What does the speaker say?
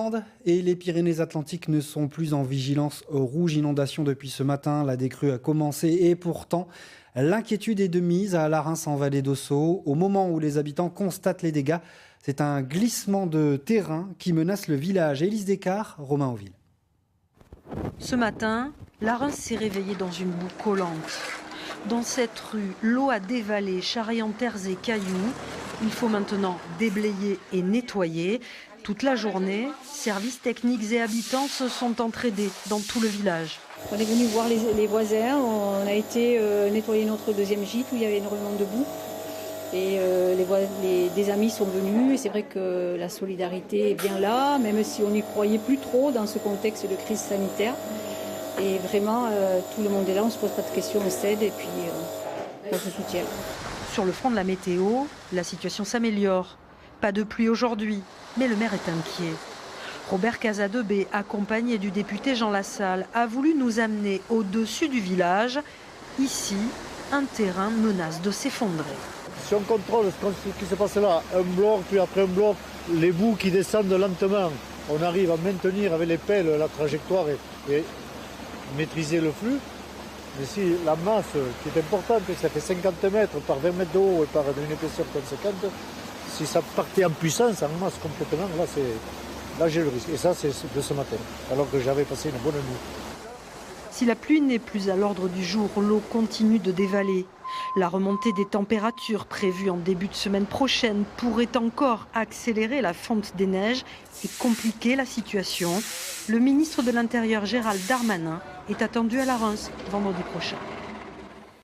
Landes et les Pyrénées-Atlantiques ne sont plus en vigilance rouge inondation depuis ce matin. La décrue a commencé et pourtant, l'inquiétude est de mise à La Reims en vallée d'Ossau. Au moment où les habitants constatent les dégâts, c'est un glissement de terrain qui menace le village. Élise Descartes, Romain Auville. Ce matin, La Reims s'est réveillée dans une boue collante. Dans cette rue, l'eau a dévalé, charriant terres et cailloux. Il faut maintenant déblayer et nettoyer. Toute la journée, services techniques et habitants se sont entraidés dans tout le village. On est venu voir les voisins, on a été nettoyer notre deuxième gîte où il y avait énormément de boue. Et des amis sont venus et c'est vrai que la solidarité est bien là, même si on n'y croyait plus trop dans ce contexte de crise sanitaire. Et vraiment, tout le monde est là, on ne se pose pas de questions, on s'aide et puis on se soutient. Sur le front de la météo, la situation s'améliore. Pas de pluie aujourd'hui, mais le maire est inquiet. Robert Casadebé, accompagné du député Jean Lassalle, a voulu nous amener au-dessus du village. Ici, un terrain menace de s'effondrer. Si on contrôle ce qui se passe là, un bloc, puis après un bloc, les boues qui descendent lentement, on arrive à maintenir avec les pelles la trajectoire et maîtriser le flux. Mais si la masse qui est importante, ça fait 50 mètres par 20 mètres de haut et par une épaisseur conséquente, si ça partait en puissance, en masse complètement, là j'ai le risque. Et ça c'est de ce matin, alors que j'avais passé une bonne nuit. Si la pluie n'est plus à l'ordre du jour, l'eau continue de dévaler. La remontée des températures prévue en début de semaine prochaine pourrait encore accélérer la fonte des neiges et compliquer la situation. Le ministre de l'Intérieur Gérald Darmanin est attendu à La Reims vendredi prochain.